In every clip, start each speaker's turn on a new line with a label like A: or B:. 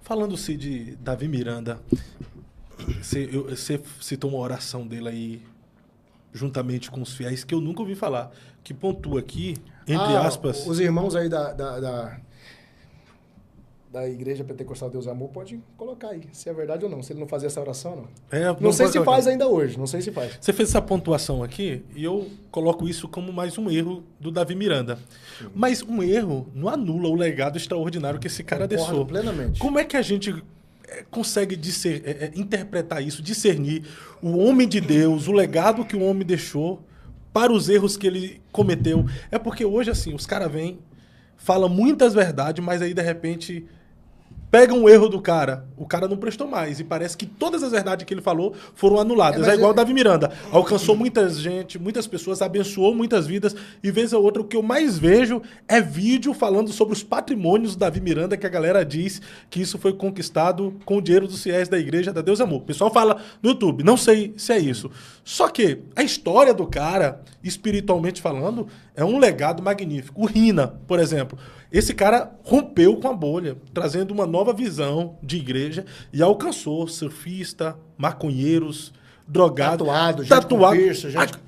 A: Falando-se de Davi Miranda, você citou uma oração dele aí, juntamente com os fiéis, que eu nunca ouvi falar, que pontua aqui, entre aspas...
B: Os irmãos aí da Igreja Pentecostal Deus Amor, pode colocar aí, se é verdade ou não. Se ele não fazer essa oração, não. Não sei se faz ainda hoje, não sei se faz.
A: Você fez essa pontuação aqui, e eu coloco isso como mais um erro do Davi Miranda. Sim. Mas um erro não anula o legado extraordinário que esse cara deixou.
B: Plenamente.
A: Como é que a gente consegue interpretar isso, discernir o homem de Deus, o legado que o homem deixou para os erros que ele cometeu? É porque hoje, assim, os caras vêm, falam muitas verdades, mas aí, de repente... Pega um erro do cara, o cara não prestou mais. E parece que todas as verdades que ele falou foram anuladas. É igual o Davi Miranda. Alcançou muita gente, muitas pessoas, abençoou muitas vidas. E vez ou outra, o que eu mais vejo é vídeo falando sobre os patrimônios do Davi Miranda, que a galera diz que isso foi conquistado com o dinheiro dos fiéis da Igreja da Deus Amor. O pessoal fala no YouTube, não sei se é isso. Só que a história do cara, espiritualmente falando, é um legado magnífico. O Rina, por exemplo. Esse cara rompeu com a bolha, trazendo uma nova visão de igreja e alcançou surfista, maconheiros, drogados.
B: Tatuado.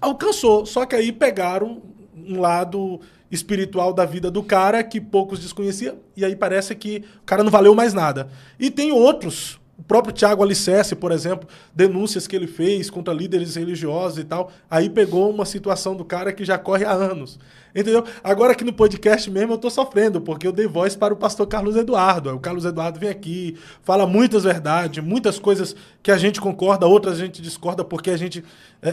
A: Alcançou. Só que aí pegaram um lado espiritual da vida do cara que poucos desconheciam e aí parece que o cara não valeu mais nada. E tem outros... O próprio Tiago Alicerce, por exemplo, denúncias que ele fez contra líderes religiosos e tal, aí pegou uma situação do cara que já corre há anos. Entendeu? Agora aqui no podcast mesmo eu tô sofrendo, porque eu dei voz para o pastor Carlos Eduardo. O Carlos Eduardo vem aqui, fala muitas verdades, muitas coisas que a gente concorda, outras a gente discorda, porque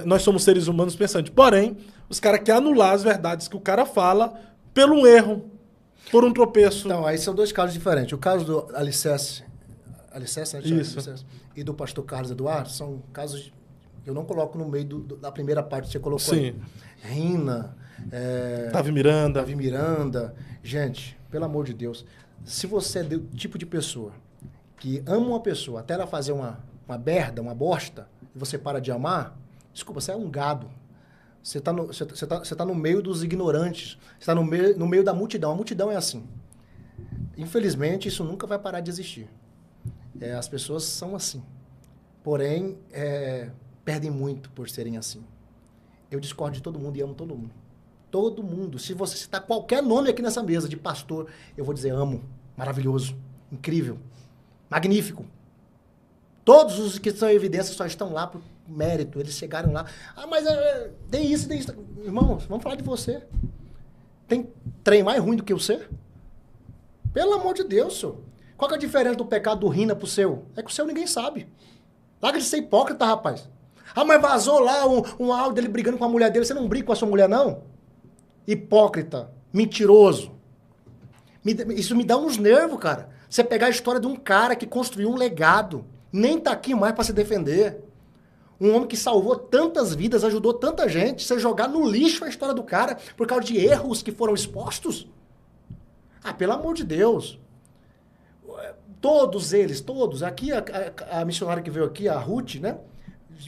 A: nós somos seres humanos pensantes. Porém, os caras querem anular as verdades que o cara fala pelo erro, por um tropeço.
B: Então, aí são dois casos diferentes. O caso do Alicerce, né?
A: Isso.
B: Alicerce, e do pastor Carlos Eduardo são casos que eu não coloco no meio da primeira parte que você colocou.
A: Sim.
B: Aí. Rina,
A: Davi
B: Miranda. Gente, pelo amor de Deus, se você é do tipo de pessoa que ama uma pessoa até ela fazer uma merda, uma bosta, e você para de amar, desculpa, você é um gado. Você tá no meio dos ignorantes. Você está no meio da multidão. A multidão é assim. Infelizmente, isso nunca vai parar de existir. As pessoas são assim. Porém, perdem muito por serem assim. Eu discordo de todo mundo e amo todo mundo. Todo mundo. Se você citar qualquer nome aqui nessa mesa de pastor, eu vou dizer amo, maravilhoso, incrível, magnífico. Todos os que são evidências só estão lá por mérito. Eles chegaram lá. Ah, mas tem isso. Irmão, vamos falar de você. Tem trem mais ruim do que o seu? Pelo amor de Deus, senhor. Qual que é a diferença do pecado do Rina pro seu? É que o seu ninguém sabe. Larga de ser hipócrita, rapaz. Ah, mas vazou lá um áudio dele brigando com a mulher dele. Você não briga com a sua mulher, não? Hipócrita. Mentiroso. Isso me dá uns nervos, cara. Você pegar a história de um cara que construiu um legado. Nem tá aqui mais para se defender. Um homem que salvou tantas vidas, ajudou tanta gente. Você jogar no lixo a história do cara por causa de erros que foram expostos? Ah, pelo amor de Deus. Todos eles. Aqui, a missionária que veio aqui, a Ruth, né?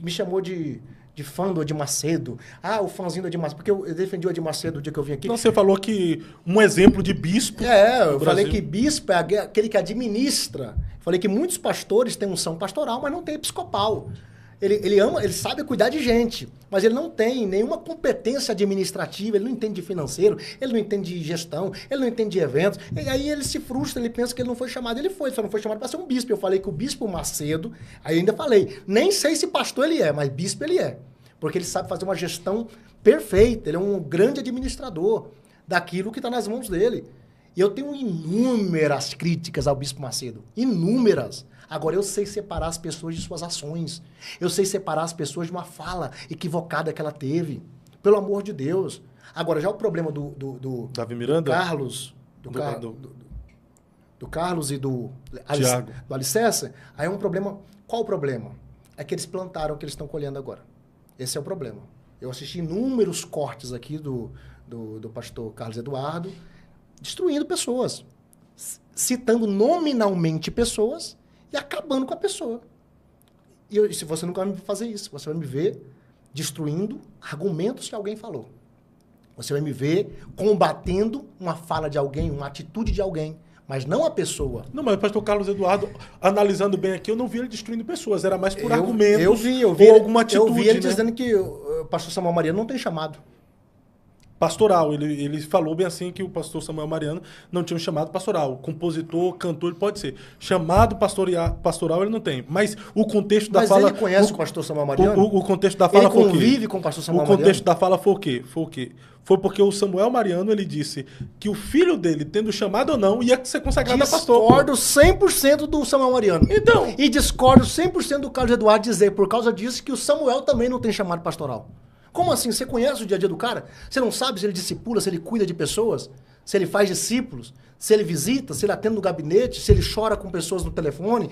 B: Me chamou de fã do Edir Macedo. Ah, o fãzinho do Edir Macedo. Porque eu defendi o Edir Macedo o dia que eu vim aqui.
A: Então, você falou que um exemplo de bispo...
B: eu falei que bispo é aquele que administra. Falei que muitos pastores têm unção pastoral, mas não tem episcopal. Ele ama, ele sabe cuidar de gente, mas ele não tem nenhuma competência administrativa, ele não entende de financeiro, ele não entende de gestão, ele não entende de eventos. E aí ele se frustra, ele pensa que ele não foi chamado. Ele só não foi chamado para ser um bispo. Eu falei que o bispo Macedo, aí ainda falei, nem sei se pastor ele é, mas bispo ele é. Porque ele sabe fazer uma gestão perfeita, ele é um grande administrador daquilo que está nas mãos dele. E eu tenho inúmeras críticas ao bispo Macedo, inúmeras. Agora, eu sei separar as pessoas de suas ações. Eu sei separar as pessoas de uma fala equivocada que ela teve. Pelo amor de Deus. Agora, já o problema do
A: Davi Miranda?
B: Carlos... Do Carlos e do
A: Tiago.
B: Do Alicerce, aí é um problema... Qual o problema? É que eles plantaram o que eles estão colhendo agora. Esse é o problema. Eu assisti inúmeros cortes aqui do pastor Carlos Eduardo, destruindo pessoas. Citando nominalmente pessoas... e acabando com a pessoa. E se você nunca vai me fazer isso, você vai me ver destruindo argumentos que alguém falou. Você vai me ver combatendo uma fala de alguém, uma atitude de alguém. mas não a pessoa.
A: Não, mas o pastor Carlos Eduardo, analisando bem aqui, eu não vi ele destruindo pessoas, era mais por
B: Eu
A: argumentos
B: vi
A: ou
B: ele,
A: alguma atitude,
B: eu vi ele
A: né?
B: dizendo que o pastor Samuel Mariano não tem chamado.
A: Pastoral. Ele falou bem assim que o pastor Samuel Mariano não tinha um chamado pastoral. Compositor, cantor, ele pode ser. Chamado pastoral ele não tem. Mas o contexto da
B: Mas
A: fala...
B: ele conhece o pastor Samuel Mariano?
A: O contexto da fala
B: Ele
A: foi o quê?
B: convive com o pastor Samuel
A: O contexto
B: Mariano?
A: da fala foi o quê? Foi porque o Samuel Mariano, ele disse que o filho dele, tendo chamado ou não, ia ser consagrado a pastor.
B: Discordo 100% do Samuel Mariano.
A: Então.
B: E discordo 100% do Carlos Eduardo dizer, por causa disso, que o Samuel também não tem chamado pastoral. Como assim? Você conhece o dia a dia do cara? Você não sabe se ele discipula, se ele cuida de pessoas? Se ele faz discípulos? Se ele visita? Se ele atende no gabinete? Se ele chora com pessoas no telefone?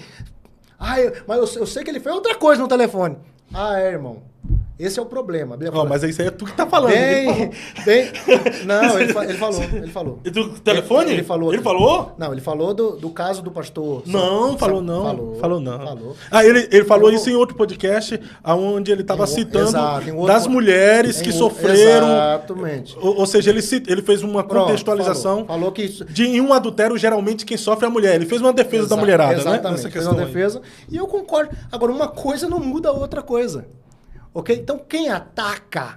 B: Mas eu sei que ele fez outra coisa no telefone. Irmão. Esse é o problema.
A: Mas isso aí é tu que tá falando.
B: Não, ele falou.
A: E do telefone?
B: Ele falou.
A: Ele falou?
B: Não, ele falou do caso do pastor.
A: Não, falou não.
B: Falou.
A: Ele falou isso em outro podcast, onde ele estava citando das mulheres que sofreram.
B: Exatamente.
A: Ou seja, ele fez uma contextualização.
B: Falou que
A: em um adultério, geralmente quem sofre é a mulher. Ele fez uma defesa da mulherada,
B: exatamente,
A: né? Nessa
B: fez uma defesa. E eu concordo. Agora, uma coisa não muda a outra coisa. Ok? Então, quem ataca,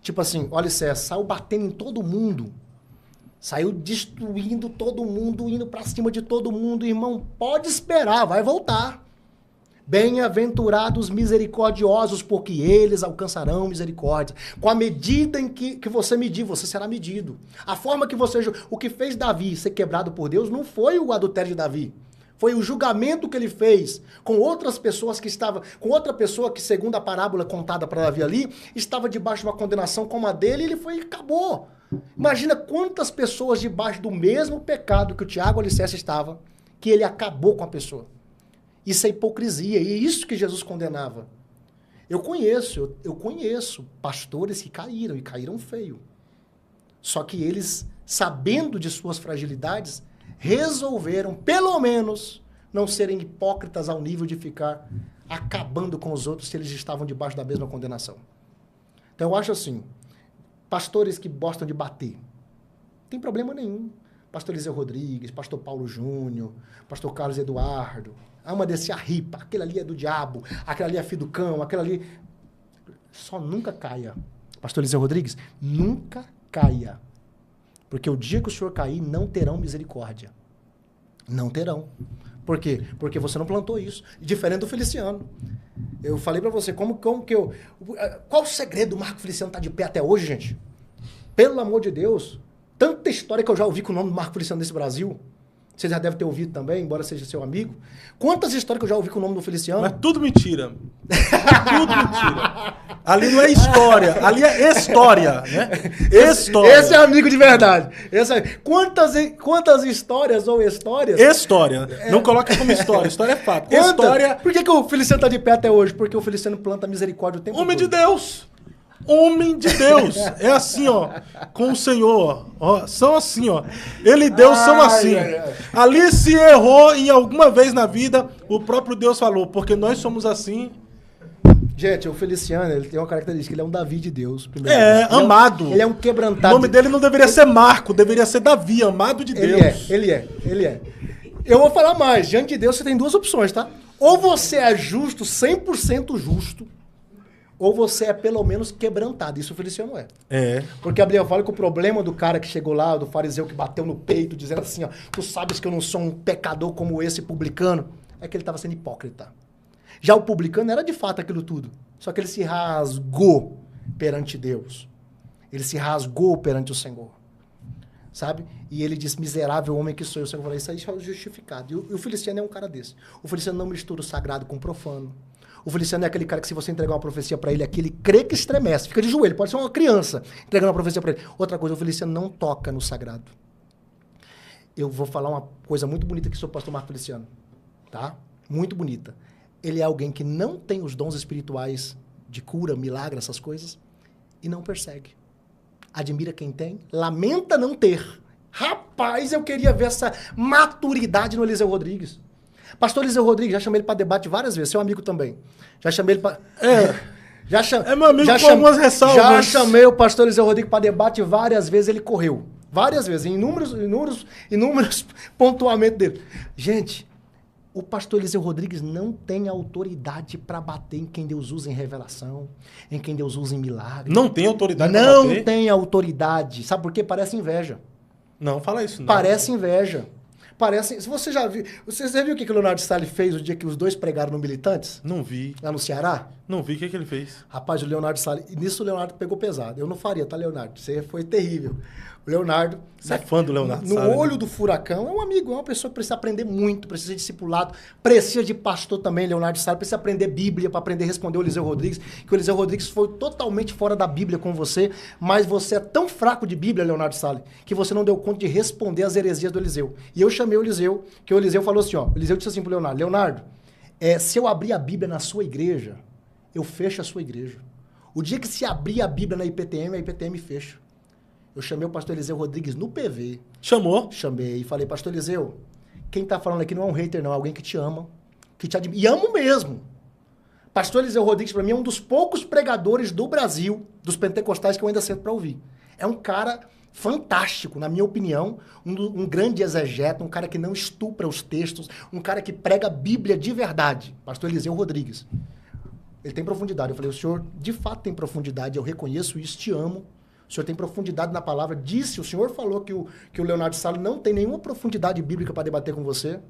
B: tipo assim, olha, César, saiu batendo em todo mundo, saiu destruindo todo mundo, indo pra cima de todo mundo, irmão, pode esperar, vai voltar. Bem-aventurados misericordiosos, porque eles alcançarão misericórdia. Com a medida em que você medir, você será medido. A forma que você... O que fez Davi ser quebrado por Deus não foi o adultério de Davi. Foi o julgamento que ele fez com outras pessoas que estavam... Com outra pessoa que, segundo a parábola contada para Davi ali, estava debaixo de uma condenação como a dele, e ele foi e acabou. Imagina quantas pessoas debaixo do mesmo pecado que o Tiago Alicerce estava, que ele acabou com a pessoa. Isso é hipocrisia, e é isso que Jesus condenava. Eu conheço pastores que caíram, e caíram feio. Só que eles, sabendo de suas fragilidades, resolveram, pelo menos, não serem hipócritas ao nível de ficar acabando com os outros se eles estavam debaixo da mesma condenação. Então, eu acho assim, pastores que gostam de bater, não tem problema nenhum. Pastor Eliseu Rodrigues, pastor Paulo Júnior, pastor Carlos Eduardo, ama descer a ripa, aquele ali é do diabo, aquele ali é filho do cão, aquele ali... Só nunca caia. Pastor Eliseu Rodrigues, nunca caia. Porque o dia que o senhor cair, não terão misericórdia. Não terão. Por quê? Porque você não plantou isso. Diferente do Feliciano. Eu falei pra você, como que eu... Qual o segredo do Marco Feliciano estar de pé até hoje, gente? Pelo amor de Deus. Tanta história que eu já ouvi com o nome do Marco Feliciano nesse Brasil. Você já deve ter ouvido também, embora seja seu amigo. Quantas histórias que eu já ouvi com o nome do Feliciano?
A: Mas tudo mentira. Tudo mentira. Ali não é história, ali é história, né? História.
B: Esse é amigo de verdade. Quantas histórias ou histórias...
A: História. Não coloca como história. História é fato. História...
B: Por que o Feliciano está de pé até hoje? Porque o Feliciano planta misericórdia o tempo todo.
A: Homem de Deus. Homem de Deus. É assim, ó. Com o Senhor. Ó, são assim, ó. Ele e Deus são assim. Ali se errou em alguma vez na vida, o próprio Deus falou, porque nós somos assim.
B: Gente, o Feliciano, ele tem uma característica, ele é um Davi de Deus.
A: Amado.
B: Ele é um quebrantado.
A: O nome dele não deveria ser Marco, deveria ser Davi, amado de Deus.
B: Ele é. Eu vou falar mais. Diante de Deus, você tem duas opções, tá? Ou você é justo, 100% justo, ou você é pelo menos quebrantado. Isso o Feliciano é.
A: É.
B: Porque a Bíblia fala que o problema do cara que chegou lá, do fariseu que bateu no peito, dizendo assim, ó, tu sabes que eu não sou um pecador como esse publicano, é que ele estava sendo hipócrita. Já o publicano era de fato aquilo tudo. Só que ele se rasgou perante Deus. Ele se rasgou perante o Senhor. Sabe? E ele disse, miserável homem que sou eu. O Senhor falou, isso aí é justificado. E o Feliciano é um cara desse. O Feliciano não mistura o sagrado com o profano. O Feliciano é aquele cara que se você entregar uma profecia para ele aqui, ele crê que estremece. Fica de joelho. Pode ser uma criança entregando uma profecia para ele. Outra coisa, o Feliciano não toca no sagrado. Eu vou falar uma coisa muito bonita aqui sobre o pastor Marco Feliciano. Tá? Muito bonita. Ele é alguém que não tem os dons espirituais de cura, milagre, essas coisas, e não persegue. Admira quem tem, lamenta não ter. Rapaz, eu queria ver essa maturidade no Eliseu Rodrigues. Pastor Eliseu Rodrigues, já chamei ele para debate várias vezes, seu amigo também. Já chamei ele para...
A: É meu amigo com algumas ressalvas.
B: Já chamei o pastor Eliseu Rodrigues para debate várias vezes, ele correu. Várias vezes, em inúmeros pontuamentos dele. Gente, o pastor Eliseu Rodrigues não tem autoridade para bater em quem Deus usa em revelação, em quem Deus usa em milagre.
A: Não tem autoridade para
B: Não
A: bater?
B: tem autoridade. Sabe por quê? Parece inveja.
A: Não, fala isso não.
B: Parece inveja. Parece... Se você já viu... Você já viu o que o Leonardo Salles fez o dia que os dois pregaram no Militantes?
A: Não vi.
B: Lá no Ceará?
A: Não vi. O que ele fez?
B: Rapaz, o Leonardo Salles... E nisso o Leonardo pegou pesado. Eu não faria, tá, Leonardo? Você foi terrível. O Leonardo...
A: Você é fã do Leonardo
B: No
A: Salles,
B: olho
A: né?
B: do furacão, é um amigo, é uma pessoa que precisa aprender muito, precisa de discipulado, precisa de pastor também, Leonardo Salles, precisa aprender Bíblia para aprender a responder o Eliseu Rodrigues, que o Eliseu Rodrigues foi totalmente fora da Bíblia com você, mas você é tão fraco de Bíblia, Leonardo Salles, que você não deu conta de responder as heresias do Eliseu. E eu chamei o Eliseu, que o Eliseu falou assim, ó, o Eliseu disse assim pro Leonardo, Leonardo, se eu abrir a Bíblia na sua igreja, eu fecho a sua igreja. O dia que se abrir a Bíblia na IPTM, a IPTM fecha. Eu chamei o pastor Eliseu Rodrigues no PV.
A: Chamou?
B: Chamei e falei, pastor Eliseu, quem tá falando aqui não é um hater, não, é alguém que te ama, que te admira. E amo mesmo. Pastor Eliseu Rodrigues, para mim, é um dos poucos pregadores do Brasil, dos pentecostais, que eu ainda sento para ouvir. É um cara fantástico, na minha opinião, um grande exegeta, um cara que não estupra os textos, um cara que prega a Bíblia de verdade. Pastor Eliseu Rodrigues. Ele tem profundidade. Eu falei, o senhor de fato tem profundidade, eu reconheço isso, te amo. O senhor tem profundidade na palavra. Disse, o senhor falou que o Leonardo Salles não tem nenhuma profundidade bíblica para debater com você.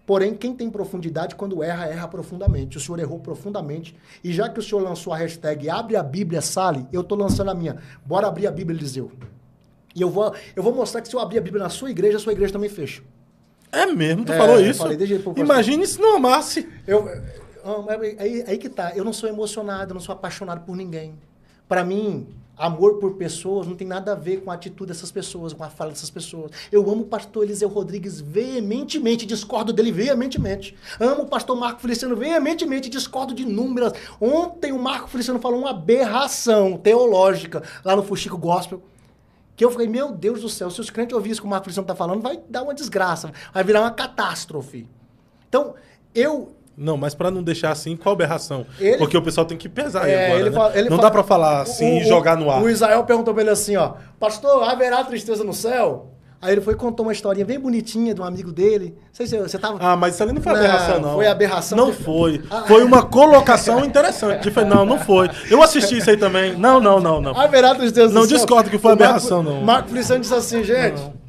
B: Porém, quem tem profundidade, quando erra, erra profundamente. O senhor errou profundamente. E já que o senhor lançou a hashtag Abre a Bíblia, Salles, eu estou lançando a minha. Bora abrir a Bíblia, Eliseu. E eu vou mostrar que se eu abrir a Bíblia na sua igreja, a sua igreja também fecha.
A: É mesmo? Tu falou isso?
B: Falei,
A: imagine se não amasse.
B: Aí que tá. Eu não sou emocionado, eu não sou apaixonado por ninguém. Para mim... Amor por pessoas não tem nada a ver com a atitude dessas pessoas, com a fala dessas pessoas. Eu amo o pastor Eliseu Rodrigues veementemente, discordo dele veementemente. Amo o pastor Marco Feliciano veementemente, discordo de inúmeras. Ontem o Marco Feliciano falou uma aberração teológica lá no Fuxico Gospel, que eu falei, meu Deus do céu, se os crentes ouvirem isso que o Marco Feliciano está falando, vai dar uma desgraça, vai virar uma catástrofe. Então,
A: Não, mas para não deixar assim, qual aberração? Porque o pessoal tem que pesar aí agora, né? Não dá para falar assim e jogar no ar.
B: O Israel perguntou pra ele assim, ó, pastor, haverá tristeza no céu? Aí ele foi e contou uma historinha bem bonitinha de um amigo dele. Não sei se você tava...
A: Ah, mas isso ali não foi aberração, não.
B: Foi aberração.
A: Não foi. Foi uma colocação interessante. Não foi. Eu assisti isso aí também. Não.
B: Haverá tristeza no céu?
A: Não discordo que foi aberração, não.
B: Marco Feliciano disse assim, gente...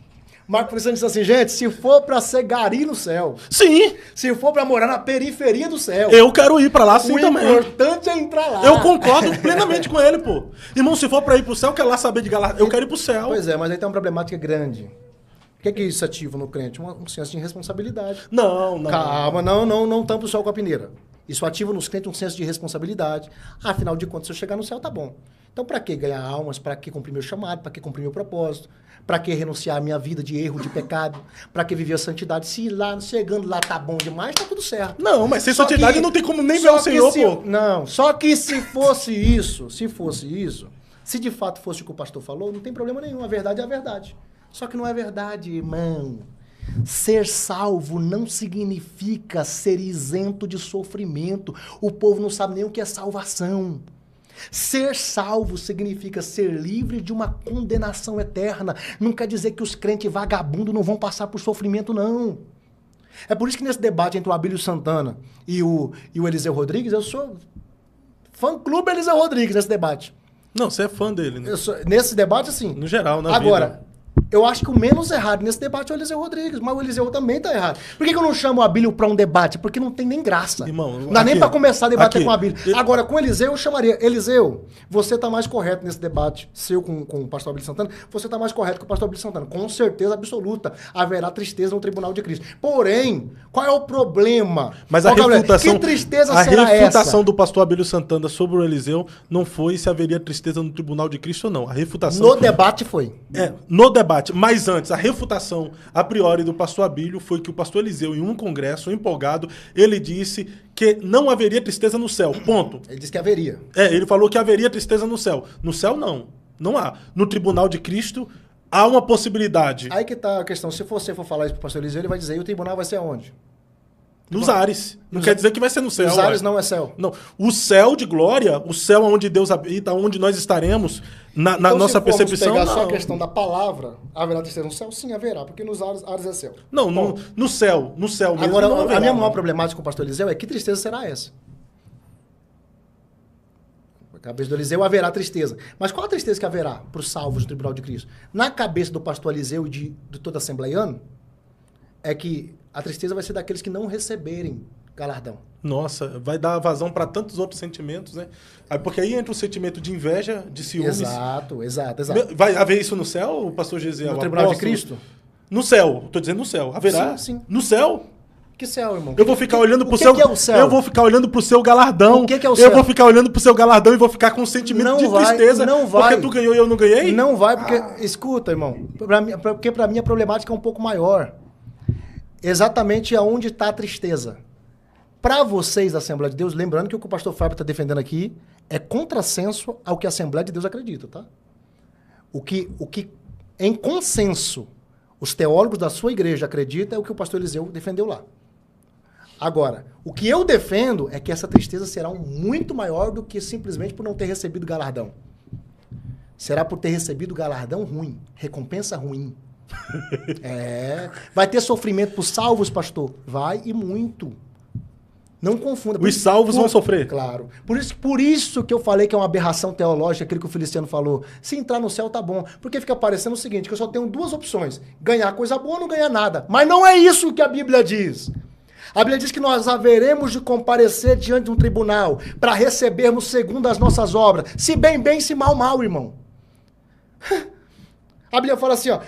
B: Marco Feliciano disse assim, gente, se for pra ser gari no céu...
A: Sim!
B: Se for pra morar na periferia do céu...
A: Eu quero ir pra lá sim também.
B: O importante é entrar lá.
A: Eu concordo plenamente com ele, pô. Irmão, se for pra ir pro céu, eu quero lá saber de galáxia. Eu quero ir pro céu.
B: Pois é, mas aí tem uma problemática grande. O que é isso ativa no crente? Um senso de responsabilidade.
A: Não.
B: Calma, não tampa o sol com a peneira. Isso ativa nos crentes um senso de responsabilidade. Afinal de contas, se eu chegar no céu, tá bom. Então, pra que ganhar almas? Pra que cumprir meu chamado? Pra que cumprir meu propósito? Pra que renunciar à minha vida de erro, de pecado? Pra que viver a santidade? Se lá, chegando lá tá bom demais, tá tudo certo.
A: Não, mas sem santidade não tem como nem ver o Senhor, pô.
B: Não, só que se fosse isso, se de fato fosse o que o pastor falou, não tem problema nenhum. A verdade é a verdade. Só que não é verdade, irmão. Ser salvo não significa ser isento de sofrimento. O povo não sabe nem o que é salvação. Ser salvo significa ser livre de uma condenação eterna. Não quer dizer que os crentes vagabundos não vão passar por sofrimento, não. É por isso que nesse debate entre o Abílio Santana e o Eliseu Rodrigues, eu sou fã-clube Eliseu Rodrigues nesse debate.
A: Não, você é fã dele, né?
B: Nesse debate, sim.
A: No geral, na
B: Agora,
A: vida.
B: Eu acho que o menos errado nesse debate é o Eliseu Rodrigues, mas o Eliseu também tá errado. Por que eu não chamo o Abílio para um debate? Porque não tem nem graça.
A: Irmão,
B: não dá nem para começar a debater com o Abílio. Agora, com o Eliseu, eu chamaria. Eliseu, você tá mais correto nesse debate seu com o pastor Abílio Santana. Você tá mais correto que o pastor Abílio Santana. Com certeza absoluta. Haverá tristeza no tribunal de Cristo. Porém, qual é o problema?
A: Mas a refutação,
B: que tristeza será essa?
A: A refutação do pastor Abílio Santana sobre o Eliseu não foi se haveria tristeza no tribunal de Cristo ou não. A refutação...
B: No debate foi.
A: No debate. Mas antes, a refutação a priori do pastor Abílio foi que o pastor Eliseu, em um congresso, empolgado, ele disse que não haveria tristeza no céu. Ponto.
B: Ele disse que haveria.
A: Ele falou que haveria tristeza no céu. No céu, não. Não há. No tribunal de Cristo, há uma possibilidade.
B: Aí que tá a questão. Se você for falar isso pro pastor Eliseu, ele vai dizer, e o tribunal vai ser aonde?
A: Nos ares. Não quer dizer que vai ser no céu.
B: Os ares não é céu.
A: Não. O céu de glória, o céu onde Deus habita, onde nós estaremos, na
B: Então,
A: nossa percepção,
B: pegar
A: não.
B: só a questão da palavra, haverá tristeza no céu? Sim, haverá, porque nos ares é céu.
A: Não,
B: Bom,
A: no céu mesmo.
B: agora,
A: não haverá,
B: a minha maior
A: né?
B: problemática com o pastor Eliseu é que tristeza será essa? Na cabeça do Eliseu haverá tristeza. Mas qual a tristeza que haverá para os salvos do tribunal de Cristo? Na cabeça do pastor Eliseu e de todo assembleiano, é que a tristeza vai ser daqueles que não receberem galardão.
A: Nossa, vai dar vazão para tantos outros sentimentos, né? Porque aí entra o sentimento de inveja, de ciúmes.
B: Exato.
A: Vai haver isso no céu, o pastor Gesiel?
B: No tribunal de Cristo?
A: No céu, tô dizendo no céu. Haverá?
B: Sim.
A: No céu?
B: Que céu, irmão?
A: Eu vou ficar olhando pro
B: que
A: seu...
B: que é o céu?
A: Eu vou ficar olhando pro seu galardão.
B: O que é o
A: Eu
B: céu?
A: vou ficar olhando pro seu galardão e vou ficar com um sentimento
B: Não
A: de
B: vai,
A: tristeza.
B: não vai.
A: Porque tu ganhou e eu não ganhei?
B: Não vai, porque... Escuta, irmão. Porque pra mim a problemática é um pouco maior. Exatamente aonde está a tristeza. Para vocês da Assembleia de Deus, lembrando que o que o pastor Fábio está defendendo aqui é contrassenso ao que a Assembleia de Deus acredita, tá? O que em consenso os teólogos da sua igreja acreditam é o que o pastor Eliseu defendeu lá. Agora, o que eu defendo é que essa tristeza será muito maior do que simplesmente por não ter recebido galardão. Será por ter recebido galardão ruim, recompensa ruim. Vai ter sofrimento para os salvos, pastor? Vai, e muito. Não confunda.
A: Os salvos vão sofrer.
B: Claro. Por isso que eu falei que é uma aberração teológica, aquilo que o Feliciano falou. Se entrar no céu, tá bom. Porque fica parecendo o seguinte, que eu só tenho duas opções. Ganhar coisa boa ou não ganhar nada. Mas não é isso que a Bíblia diz. A Bíblia diz que nós haveremos de comparecer diante de um tribunal para recebermos segundo as nossas obras. Se bem, se mal, irmão. A Bíblia fala assim, ó,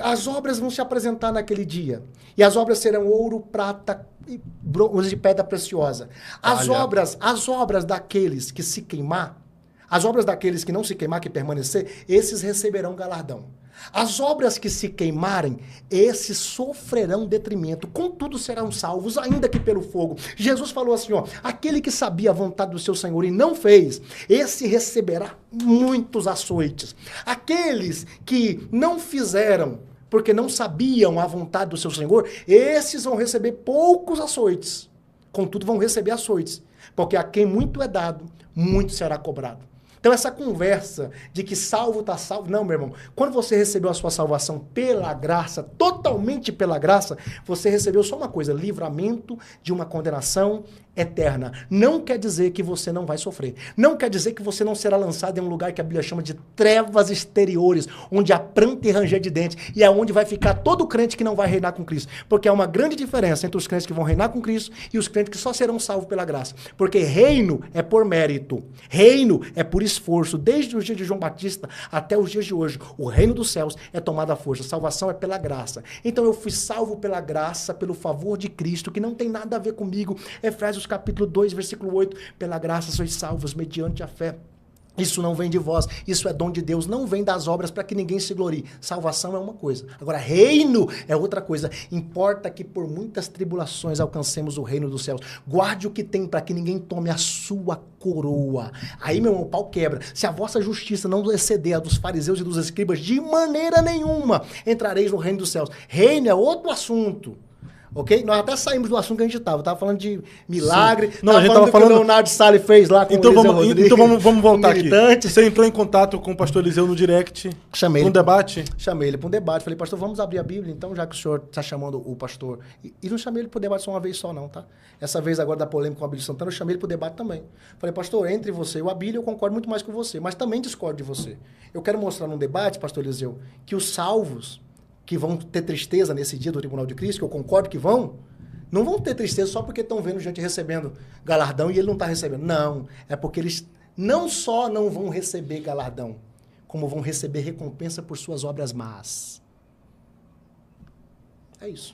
B: as obras vão se apresentar naquele dia. E as obras serão ouro, prata e bronze de pedra preciosa. As obras daqueles que se queimar, as obras daqueles que não se queimar, que permanecer, esses receberão galardão. As obras que se queimarem, esses sofrerão detrimento, contudo serão salvos, ainda que pelo fogo. Jesus falou assim, ó, aquele que sabia a vontade do seu Senhor e não fez, esse receberá muitos açoites. Aqueles que não fizeram, porque não sabiam a vontade do seu Senhor, esses vão receber poucos açoites, contudo vão receber açoites, porque a quem muito é dado, muito será cobrado. Então, essa conversa de que salvo está salvo... Não, meu irmão. Quando você recebeu a sua salvação pela graça, totalmente pela graça, você recebeu só uma coisa, livramento de uma condenação eterna. Não quer dizer que você não vai sofrer. Não quer dizer que você não será lançado em um lugar que a Bíblia chama de trevas exteriores, onde há pranto e ranger de dentes, e é onde vai ficar todo crente que não vai reinar com Cristo. Porque há uma grande diferença entre os crentes que vão reinar com Cristo e os crentes que só serão salvos pela graça. Porque reino é por mérito. Reino é por esforço. Desde os dias de João Batista até os dias de hoje, o reino dos céus é tomado à força. Salvação é pela graça. Então eu fui salvo pela graça, pelo favor de Cristo, que não tem nada a ver comigo. Efésios capítulo 2, versículo 8. Pela graça sois salvos mediante a fé. Isso não vem de vós, isso é dom de Deus, não vem das obras para que ninguém se glorie. Salvação é uma coisa, agora reino é outra coisa. Importa que por muitas tribulações alcancemos o reino dos céus. Guarde o que tem para que ninguém tome a sua coroa. Aí, meu irmão, o pau quebra. Se a vossa justiça não exceder a dos fariseus e dos escribas, de maneira nenhuma entrareis no reino dos céus. Reino é outro assunto. Ok? Nós até saímos do assunto que a gente estava. Tava falando de milagre.
A: Não, a gente tava falando
B: que o Leonardo Salles fez lá com
A: então
B: o Eliseu
A: vamos,
B: Rodrigues.
A: Então vamos voltar aqui.
B: Militante.
A: Você entrou em contato com o pastor Eliseu no direct?
B: Chamei ele.
A: Um debate?
B: Chamei ele para um debate. Falei, pastor, vamos abrir a Bíblia, então, já que o senhor está chamando o pastor. E não chamei ele para o debate só uma vez só, não, tá? Essa vez agora da polêmica com o Abílio Santana, eu chamei ele para o debate também. Falei, pastor, entre você e o Abílio, eu concordo muito mais com você, mas também discordo de você. Eu quero mostrar num debate, pastor Eliseu, que os salvos que vão ter tristeza nesse dia do Tribunal de Cristo, que eu concordo que não vão ter tristeza só porque estão vendo gente recebendo galardão e ele não está recebendo. Não, é porque eles não só não vão receber galardão, como vão receber recompensa por suas obras más. É isso.